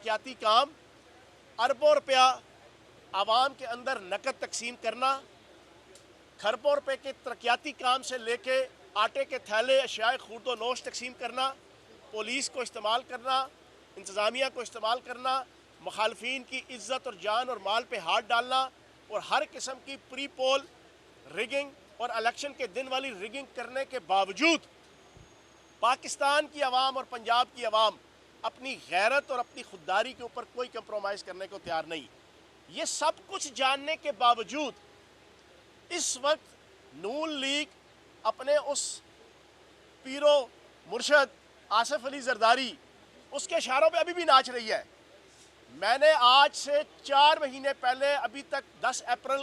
ترقیاتی کام، اربوں روپیہ عوام کے اندر نقد تقسیم کرنا، کھربوں روپے کے ترقیاتی کام سے لے کے آٹے کے تھیلے، اشیاء خورد و نوش تقسیم کرنا، پولیس کو استعمال کرنا، انتظامیہ کو استعمال کرنا، مخالفین کی عزت اور جان اور مال پہ ہاتھ ڈالنا، اور ہر قسم کی پری پول ریگنگ اور الیکشن کے دن والی ریگنگ کرنے کے باوجود پاکستان کی عوام اور پنجاب کی عوام اپنی غیرت اور اپنی خودداری کے اوپر کوئی کمپرومائز کرنے کو تیار نہیں۔ یہ سب کچھ جاننے کے باوجود اس وقت نون لیگ اپنے اس پیرو مرشد آصف علی زرداری اس کے اشاروں پہ ابھی بھی ناچ رہی ہے۔ میں نے آج سے 4 مہینے پہلے ابھی تک 10 اپریل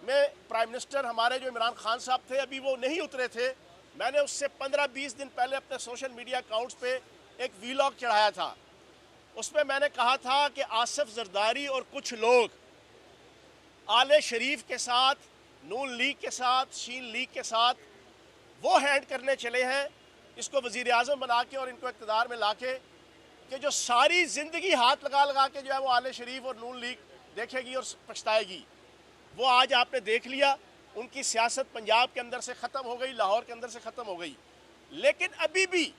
میں پرائم منسٹر ہمارے جو عمران خان صاحب تھے ابھی وہ نہیں اترے تھے، میں نے اس سے 15-20 دن پہلے اپنے سوشل میڈیا اکاؤنٹس پہ ایک ویلاگ چڑھایا تھا۔ اس میں میں نے کہا تھا کہ آصف زرداری اور کچھ لوگ آل شریف کے ساتھ، نون لیگ کے ساتھ، شین لیگ کے ساتھ وہ ہینڈ کرنے چلے ہیں اس کو وزیر اعظم بنا کے اور ان کو اقتدار میں لا کے، کہ جو ساری زندگی ہاتھ لگا کے جو ہے وہ آل شریف اور نون لیگ دیکھے گی اور پچھتائے گی۔ وہ آج آپ نے دیکھ لیا، ان کی سیاست پنجاب کے اندر سے ختم ہو گئی، لاہور کے اندر سے ختم ہو گئی، لیکن ابھی بھی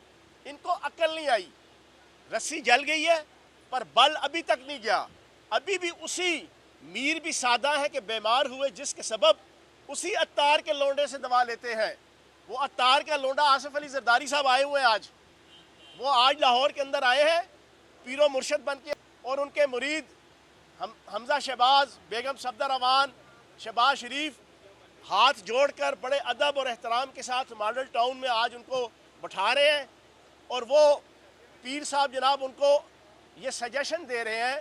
ان کو عقل نہیں آئی۔ رسی جل گئی ہے پر بل ابھی تک نہیں گیا۔ ابھی بھی اسی میر بھی سادہ ہے کہ بیمار ہوئے جس کے سبب اسی عطار کے لونڈے سے دوا لیتے ہیں۔ وہ عطار کا لونڈا آصف علی زرداری صاحب آئے ہوئے ہیں آج، وہ آج لاہور کے اندر آئے ہیں پیرو مرشد بن کے، اور ان کے مرید حمزہ شہباز، بیگم صفدر روان، شہباز شریف ہاتھ جوڑ کر بڑے ادب اور احترام کے ساتھ ماڈل ٹاؤن میں آج ان کو بٹھا رہے ہیں، اور وہ پیر صاحب جناب ان کو یہ سجیشن دے رہے ہیں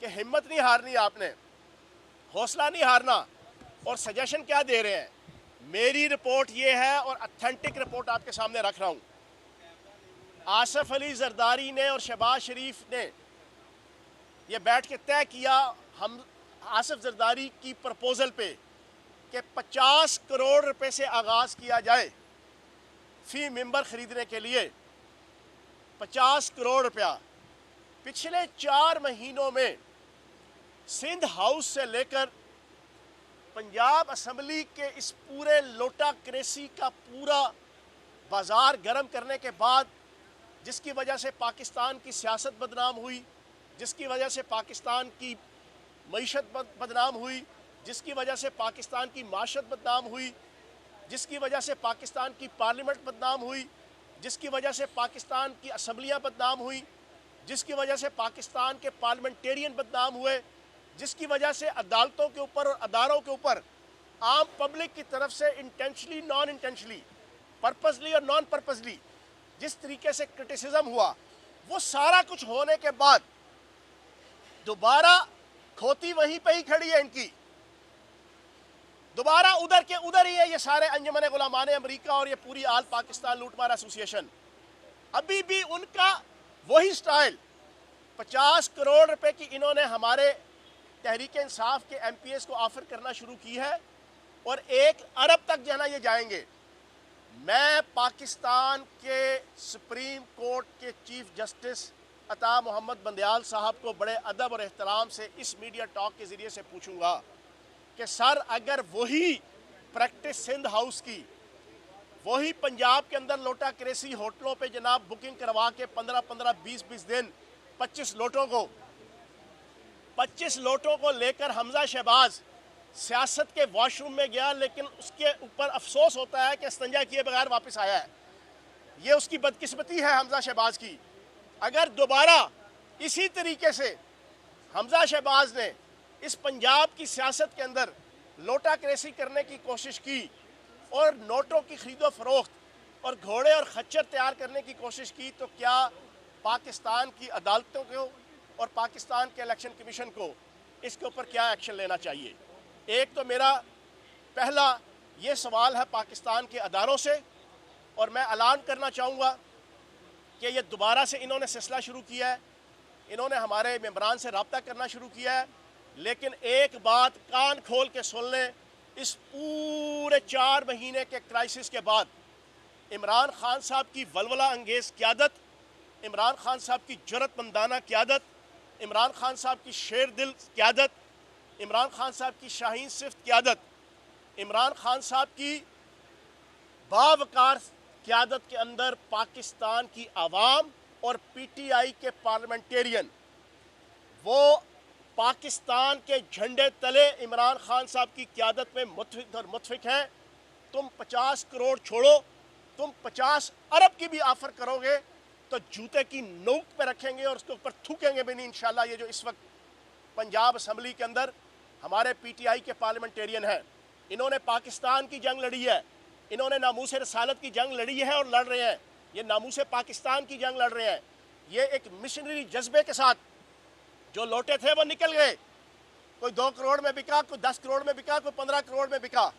کہ ہمت نہیں ہارنی، آپ نے حوصلہ نہیں ہارنا۔ اور سجیشن کیا دے رہے ہیں؟ میری رپورٹ یہ ہے اور اتھینٹک رپورٹ آپ کے سامنے رکھ رہا ہوں۔ آصف علی زرداری نے اور شہباز شریف نے یہ بیٹھ کے طے کیا ہم آصف زرداری کی پرپوزل پہ کہ 50 کروڑ روپے سے آغاز کیا جائے فی ممبر خریدنے کے لیے، 50 کروڑ روپیہ۔ پچھلے 4 مہینوں میں سندھ ہاؤس سے لے کر پنجاب اسمبلی کے اس پورے لوٹا کریسی کا پورا بازار گرم کرنے کے بعد، جس کی وجہ سے پاکستان کی سیاست بدنام ہوئی، جس کی وجہ سے پاکستان کی معیشت بدنام ہوئی، جس کی وجہ سے پاکستان کی معاشت بدنام ہوئی، جس کی وجہ سے پاکستان کی پارلیمنٹ بدنام ہوئی، جس کی وجہ سے پاکستان کی اسمبلیاں بدنام ہوئی، جس کی وجہ سے پاکستان کے پارلیمنٹیرین بدنام ہوئے، جس کی وجہ سے عدالتوں کے اوپر اور اداروں کے اوپر عام پبلک کی طرف سے انٹینشلی نان انٹینشلی، پرپزلی اور نان پرپزلی جس طریقے سے کرٹیسزم ہوا، وہ سارا کچھ ہونے کے بعد دوبارہ کھوتی وہیں پہ ہی کھڑی ہے ان کی، دوبارہ ادھر کے ادھر ہی ہے یہ سارے انجمن غلامان امریکہ اور یہ پوری آل پاکستان لوٹ مار ایسوسی ایشن۔ ابھی بھی ان کا وہی سٹائل، 50 کروڑ روپے کی انہوں نے ہمارے تحریک انصاف کے ایم پی ایس کو آفر کرنا شروع کی ہے، اور 1 ارب تک جو ہے نا یہ جائیں گے۔ میں پاکستان کے سپریم کورٹ کے چیف جسٹس عطا محمد بندیال صاحب کو بڑے ادب اور احترام سے اس میڈیا ٹاک کے ذریعے سے پوچھوں گا کہ سر، اگر وہی پریکٹس سندھ ہاؤس کی، وہی پنجاب کے اندر لوٹا کریسی ہوٹلوں پہ جناب بکنگ کروا کے 15-15 20-20 دن 25 لوٹوں کو لے کر حمزہ شہباز سیاست کے واش روم میں گیا، لیکن اس کے اوپر افسوس ہوتا ہے کہ استنجا کیے بغیر واپس آیا ہے۔ یہ اس کی بدقسمتی ہے حمزہ شہباز کی۔ اگر دوبارہ اسی طریقے سے حمزہ شہباز نے اس پنجاب کی سیاست کے اندر لوٹا کریسی کرنے کی کوشش کی اور نوٹوں کی خرید و فروخت اور گھوڑے اور خچر تیار کرنے کی کوشش کی، تو کیا پاکستان کی عدالتوں کو اور پاکستان کے الیکشن کمیشن کو اس کے اوپر کیا ایکشن لینا چاہیے؟ ایک تو میرا پہلا یہ سوال ہے پاکستان کے اداروں سے، اور میں اعلان کرنا چاہوں گا کہ یہ دوبارہ سے انہوں نے سلسلہ شروع کیا ہے، انہوں نے ہمارے ممبران سے رابطہ کرنا شروع کیا ہے، لیکن ایک بات کان کھول کے سن لیں، اس پورے 4 مہینے کے کرائسس کے بعد عمران خان صاحب کی ولولہ انگیز قیادت، عمران خان صاحب کی جرأت مندانہ قیادت، عمران خان صاحب کی شیر دل قیادت، عمران خان صاحب کی شاہین صفت قیادت، عمران خان صاحب کی باوقار قیادت کے اندر پاکستان کی عوام اور پی ٹی آئی کے پارلیمنٹیرین وہ پاکستان کے جھنڈے تلے عمران خان صاحب کی قیادت میں متفق اور متفق ہیں۔ تم 50 کروڑ چھوڑو، تم 50 ارب کی بھی آفر کرو گے تو جوتے کی نوک پہ رکھیں گے اور اس کے اوپر تھوکیں گے بھی نہیں انشاءاللہ۔ یہ جو اس وقت پنجاب اسمبلی کے اندر ہمارے پی ٹی آئی کے پارلیمنٹیرین ہیں، انہوں نے پاکستان کی جنگ لڑی ہے، انہوں نے ناموس رسالت کی جنگ لڑی ہے اور لڑ رہے ہیں، یہ ناموس پاکستان کی جنگ لڑ رہے ہیں۔ یہ ایک مشنری جذبے کے ساتھ جو لوٹے تھے وہ نکل گئے، کوئی 2 کروڑ میں بکا، کوئی 10 کروڑ میں بکا، کوئی 15 کروڑ میں بکا،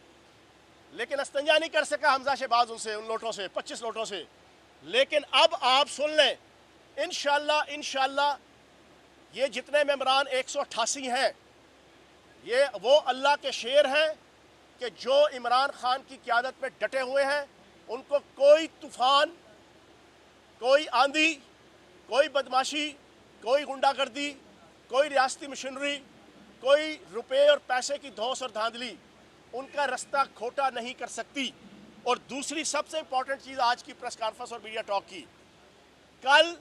لیکن استنجا نہیں کر سکا حمزہ شہباز ان سے، ان لوٹوں سے، 25 لوٹوں سے۔ لیکن اب آپ سن لیں، انشاءاللہ یہ جتنے ممبران 188 ہیں، یہ وہ اللہ کے شیر ہیں کہ جو عمران خان کی قیادت میں ڈٹے ہوئے ہیں، ان کو کوئی طوفان، کوئی آندھی، کوئی بدماشی، کوئی غنڈہ گردی، کوئی ریاستی مشنری، کوئی روپے اور پیسے کی دھوس اور دھاندلی ان کا رستہ کھوٹا نہیں کر سکتی۔ اور دوسری سب سے امپورٹنٹ چیز آج کی پریس کانفرنس اور میڈیا ٹاک کی، کل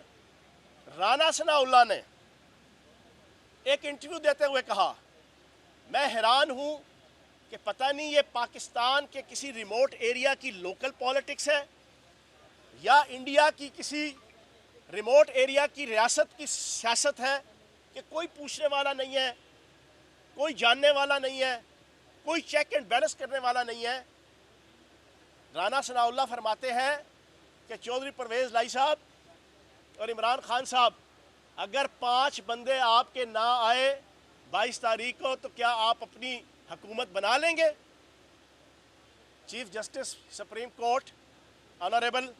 رانا ثناء اللہ نے ایک انٹرویو دیتے ہوئے کہا، میں حیران ہوں کہ پتہ نہیں یہ پاکستان کے کسی ریموٹ ایریا کی لوکل پالیٹکس ہے یا انڈیا کی کسی ریموٹ ایریا کی ریاست کی سیاست ہے کہ کوئی پوچھنے والا نہیں ہے، کوئی جاننے والا نہیں ہے، کوئی چیک اینڈ بیلنس کرنے والا نہیں ہے۔ رانا ثناء اللہ فرماتے ہیں کہ چودھری پرویز لائی صاحب اور عمران خان صاحب، اگر 5 بندے آپ کے نہ آئے 22 تاریخ کو تو کیا آپ اپنی حکومت بنا لیں گے؟ Chief justice supreme court honourable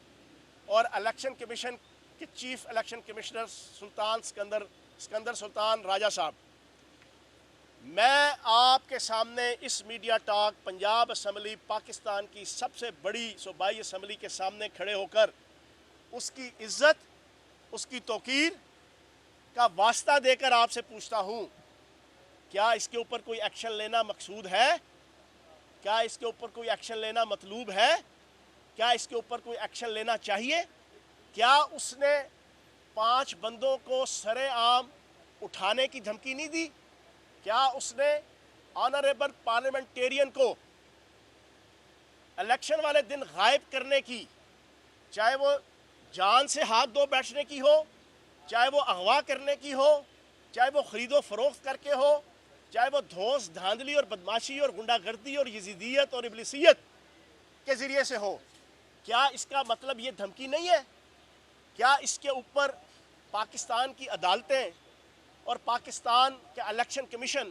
اور الیکشن کمیشن کے chief election commissioner Sikandar Sultan Raja صاحب، میں آپ کے سامنے اس media talk Punjab assembly Pakistan کی سب سے بڑی صوبائی اسمبلی کے سامنے کھڑے ہو کر اس کی عزت، اس کی توقیر کا واسطہ دے کر آپ سے پوچھتا ہوں، کیا اس کے اوپر کوئی ایکشن لینا مقصود ہے؟ کیا اس کے اوپر کوئی ایکشن لینا مطلوب ہے؟ کیا اس کے اوپر کوئی ایکشن لینا چاہیے؟ کیا اس نے 5 بندوں کو سر عام اٹھانے کی دھمکی نہیں دی؟ کیا اس نے آنریبل پارلیمنٹیرین کو الیکشن والے دن غائب کرنے کی، چاہے وہ جان سے ہاتھ دھو بیٹھنے کی ہو، چاہے وہ اغوا کرنے کی ہو، چاہے وہ خرید و فروخت کر کے ہو، چاہے وہ دھوس دھاندلی اور بدماشی اور غنڈہ گردی اور یزیدیت اور ابلیسیت کے ذریعے سے ہو، کیا اس کا مطلب یہ دھمکی نہیں ہے؟ کیا اس کے اوپر پاکستان کی عدالتیں اور پاکستان کے الیکشن کمیشن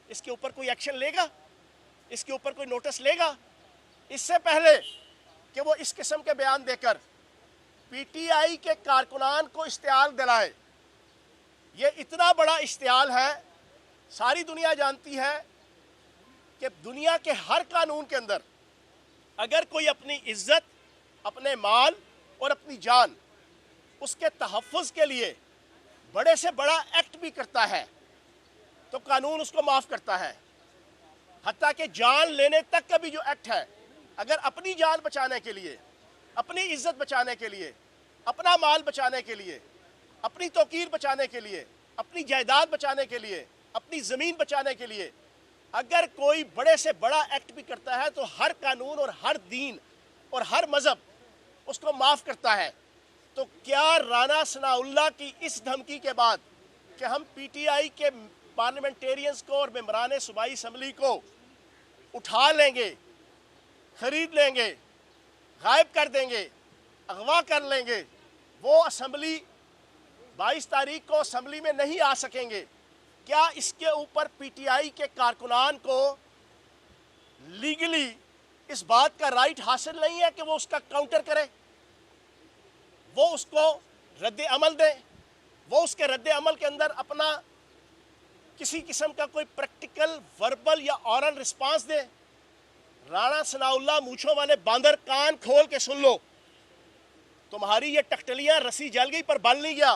اس کے اوپر کوئی ایکشن لے گا؟ اس کے اوپر کوئی نوٹس لے گا؟ اس سے پہلے کہ وہ اس قسم کے بیان دے کر پی ٹی آئی کے کارکنان کو اشتعال دلائے، یہ اتنا بڑا اشتعال ہے، ساری دنیا جانتی ہے کہ دنیا کے ہر قانون کے اندر اگر کوئی اپنی عزت، اپنے مال اور اپنی جان اس کے تحفظ کے لیے بڑے سے بڑا ایکٹ بھی کرتا ہے تو قانون اس کو معاف کرتا ہے، حتیٰ کہ جان لینے تک کا بھی جو ایکٹ ہے، اگر اپنی جان بچانے کے لیے، اپنی عزت بچانے کے لیے، اپنا مال بچانے کے لیے، اپنی توقیر بچانے کے لیے، اپنی جائیداد بچانے کے لیے، اپنی زمین بچانے کے لیے اگر کوئی بڑے سے بڑا ایکٹ بھی کرتا ہے تو ہر قانون اور ہر دین اور ہر مذہب اس کو معاف کرتا ہے۔ تو کیا رانا ثناء اللہ کی اس دھمکی کے بعد کہ ہم پی ٹی آئی کے پارلیمنٹیرینز کو اور ممبران صوبائی اسمبلی کو اٹھا لیں گے، خرید لیں گے، غائب کر دیں گے، اغوا کر لیں گے، وہ اسمبلی 22 تاریخ کو اسمبلی میں نہیں آ سکیں گے؟ کیا اس کے اوپر پی ٹی آئی کے کارکنان کو لیگلی اس بات کا رائٹ حاصل نہیں ہے کہ وہ اس کا کاؤنٹر کرے، وہ اس کو رد عمل دیں، وہ اس کے رد عمل کے اندر اپنا کسی قسم کا کوئی پریکٹیکل وربل یا اورل رسپانس دیں؟ رانا ثناء اللہ مونچھوں والے باندر، کان کھول کے سن لو، تمہاری یہ ٹکٹلیاں رسی جل گئی پر بل نہیں گیا۔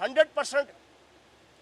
100%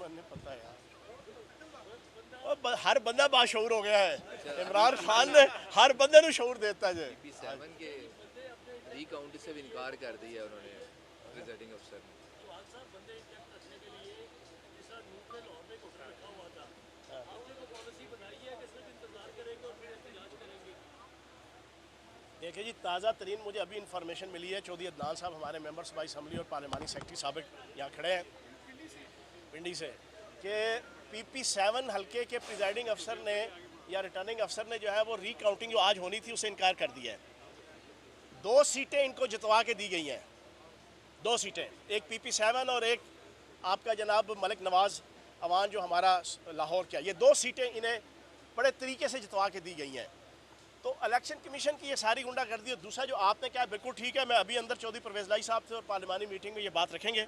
مجھے پتہ ہے یار، ہر بندہ باشعور ہو گیا ہے، عمران خان نے ہر بندے نو شعور دیتا جی۔ PP7 کے ری کاؤنٹ سے بھی انکار کر دیا انہوں نے پریزائڈنگ افسر نے۔ دیکھیں جی، تازہ ترین مجھے ابھی انفارمیشن ملی ہے، چودھری عدنان صاحب ہمارے ممبر صوبائی اسمبلی اور پارلیمانی سیکرٹری سابق یہاں کھڑے ہیں پنڈی سے، کہ PP7 حلقے کے پریزائڈنگ افسر نے یا ریٹرننگ افسر نے جو ہے وہ ری کاؤنٹنگ جو آج ہونی تھی اسے انکار کر دیا ہے۔ 2 سیٹیں ان کو جتوا کے دی گئی ہیں، 2 سیٹیں، ایک PP7 اور ایک آپ کا جناب ملک نواز اوان جو ہمارا لاہور کیا، یہ 2 سیٹیں انہیں بڑے طریقے سے جتوا کے دی گئی ہیں۔ تو الیکشن کمیشن کی یہ ساری گنڈا گردی، اور دوسرا جو آپ نے کہا بالکل ٹھیک ہے، میں ابھی اندر چودھری پرویز لائی صاحب سے اور پارلیمانی میٹنگ میں یہ بات رکھیں گے،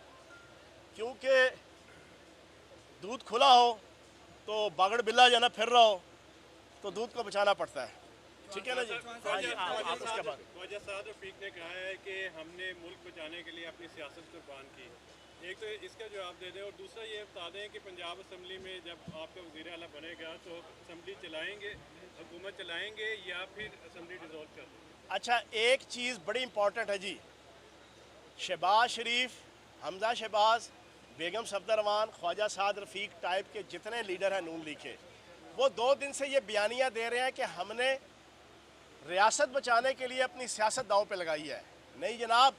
کیونکہ دودھ کھلا ہو تو باگڑ بلا جانا پھر رہا ہو تو دودھ کو بچانا پڑتا ہے، ٹھیک ہے نا جی؟ ہاں جی، آپ اس کے بعد خواجہ سعد رفیق نے کہا ہے کہ ہم نے ملک بچانے کے لیے اپنی سیاست قربان کی، ایک تو اس کا جواب دے دیں، اور دوسرا یہ بتا دیں کہ پنجاب اسمبلی میں جب آپ کا وزیر اعلیٰ بنے گا تو اسمبلی چلائیں گے، حکومت چلائیں گے یا پھر اسمبلی ڈیزولو کر دیں گے؟ اچھا، ایک چیز بڑی امپورٹنٹ ہے جی، شہباز شریف، حمزہ شہباز، بیگم صفدر امان، خواجہ سعد رفیق ٹائپ کے جتنے لیڈر ہیں نون لیگ کے، وہ 2 دن سے یہ بیانیہ دے رہے ہیں کہ ہم نے ریاست بچانے کے لیے اپنی سیاست داؤ پہ لگائی ہے۔ نہیں جناب،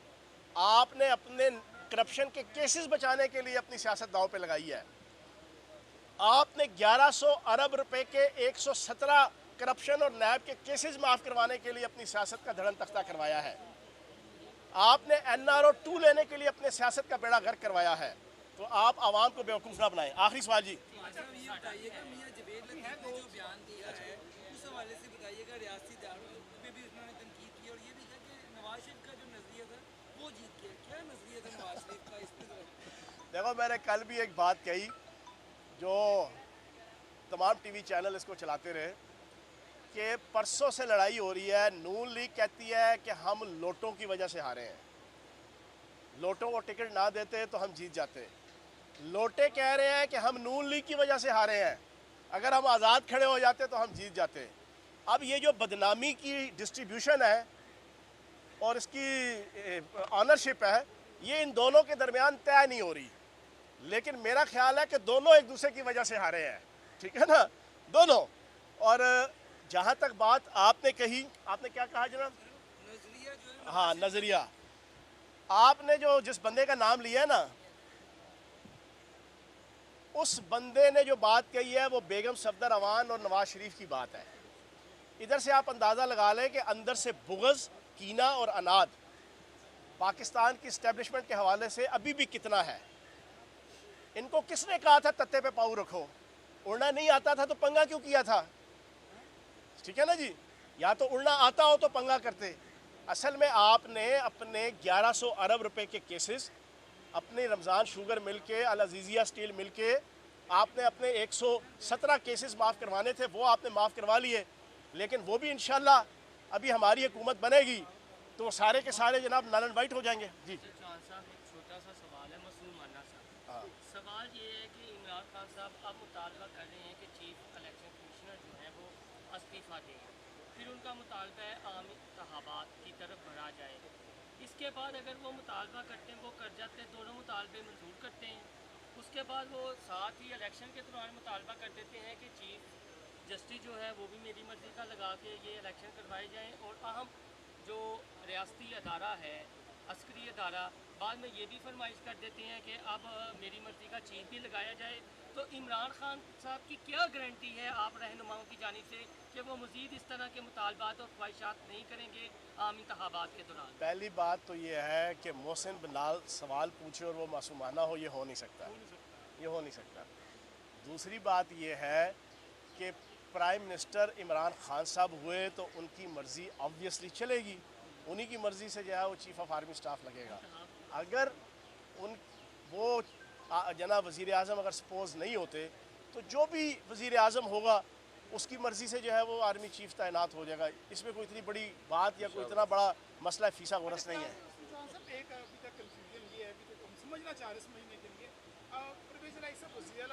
آپ نے اپنے کرپشن کے کیسز بچانے کے لیے اپنی سیاست داؤ پہ لگائی ہے۔ آپ نے 1100 ارب روپے کے 117 کرپشن اور نیب کے کیسز معاف کروانے کے لیے اپنی سیاست کا دھڑن تختہ کروایا ہے۔ آپ نے NRO 2 لینے کے لیے اپنے سیاست کا بیڑا غرق کروایا ہے، تو آپ عوام کو بیوقوف نہ بنائیں۔ آخری سوال جی، یہ بتائیے گا میاں جوید لطیف نے جو بیان دیا ہے اس حوالے سے بتائیے گا، ریاستی اداروں پہ بھی انہوں نے تنقید کی اور یہ بھی کہا کہ نواز شریف کا جو نظریہ تھا وہ جیت گیا، کیا نظریہ تھا نواز شریف کا اس پہ؟ دیکھو میں نے کل بھی ایک بات کہی جو تمام ٹی وی چینل اس کو چلاتے رہے، کہ پرسوں سے لڑائی ہو رہی ہے، نون لیگ کہتی ہے کہ ہم لوٹوں کی وجہ سے ہارے ہیں، لوٹوں کو ٹکٹ نہ دیتے تو ہم جیت جاتے، لوٹے کہہ رہے ہیں کہ ہم نون لیگ کی وجہ سے ہارے ہیں، اگر ہم آزاد کھڑے ہو جاتے تو ہم جیت جاتے۔ اب یہ جو بدنامی کی ڈسٹریبیوشن ہے اور اس کی آنرشپ ہے، یہ ان دونوں کے درمیان طے نہیں ہو رہی، لیکن میرا خیال ہے کہ دونوں ایک دوسرے کی وجہ سے ہارے ہیں، ٹھیک ہے نا، دونوں۔ اور جہاں تک بات آپ نے کہی، آپ نے کیا کہا جناب؟ نظریہ جو ہے ہاں، نظریہ، آپ نے جو جس بندے کا نام لیا ہے نا، اس بندے نے جو بات کہی ہے وہ بیگم صفدر امان اور نواز شریف کی بات ہے۔ ادھر سے آپ اندازہ لگا لیں کہ اندر سے بغض، کینہ اور اناد پاکستان کی اسٹیبلشمنٹ کے حوالے سے ابھی بھی کتنا ہے۔ ان کو کس نے کہا تھا تتے پہ پاؤں رکھو؟ اڑنا نہیں آتا تھا تو پنگا کیوں کیا تھا؟ ٹھیک ہے نا جی، یا تو اڑنا آتا ہو تو پنگا کرتے۔ اصل میں آپ نے اپنے 1100 ارب روپے کے کیسز، اپنے رمضان شوگر مل کے، العزیزیہ سٹیل مل کے، آپ نے اپنے 117 کیسز معاف کروانے تھے، وہ آپ نے معاف کروا لیے، لیکن وہ بھی انشاءاللہ ابھی ہماری حکومت بنے گی تو وہ سارے کے سارے جناب نل اینڈ وائٹ ہو جائیں گے۔ جی خان صاحب، ایک چھوٹا سا سوال ہے مسعود مانا صاحب۔ ہاں، سوال یہ ہے کہ عمران خان صاحب اب مطالبہ کر رہے ہیں کہ چیف الیکشن کمشنر جو ہیں وہ استعفیٰ دیں، پھر ان کا مطالبہ ہے عام انتخابات کی طرف بڑھا جائے، اس کے بعد اگر وہ مطالبہ کرتے ہیں وہ کر جاتے ہیں، دونوں مطالبے منظور کرتے ہیں، اس کے بعد وہ ساتھ ہی الیکشن کے دوران مطالبہ کر دیتے ہیں کہ چیف جسٹس جو ہے وہ بھی میری مرضی کا لگا کے یہ الیکشن کروائے جائیں، اور اہم جو ریاستی ادارہ ہے، عسکری ادارہ، بعد میں یہ بھی فرمائش کر دیتے ہیں کہ اب میری مرضی کا چیف بھی لگایا جائے۔ تو عمران خان صاحب کی کیا گارنٹی ہے آپ رہنماؤں کی جانب سے کہ وہ مزید اس طرح کے مطالبات اور خواہشات نہیں کریں گے عام انتخابات کے دوران؟ پہلی بات تو یہ ہے کہ محسن بلال سوال پوچھے اور وہ معصومانہ ہو، یہ ہو نہیں سکتا، یہ ہو نہیں سکتا۔ دوسری بات یہ ہے کہ پرائم منسٹر عمران خان صاحب ہوئے تو ان کی مرضی آبویسلی چلے گی، انہی کی مرضی سے جو ہے وہ چیف آف آرمی سٹاف لگے گا۔ اگر وہ جناب وزیر اعظم اگر سپوز نہیں ہوتے تو جو بھی وزیر اعظم ہوگا اس کی مرضی سے جو ہے وہ آرمی چیف تعینات ہو جائے گا، اس میں کوئی اتنی بڑی بات یا کوئی اتنا بڑا مسئلہ فیسا غورس نہیں ہے۔ عمران صاحب ایک ابھی تک کنفیوژن یہ ہے، ابھی تک ہم سمجھنا چاہ رہے اس مہینے کے لیے پرویز الہی صاحب وزیر اعلیٰ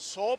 100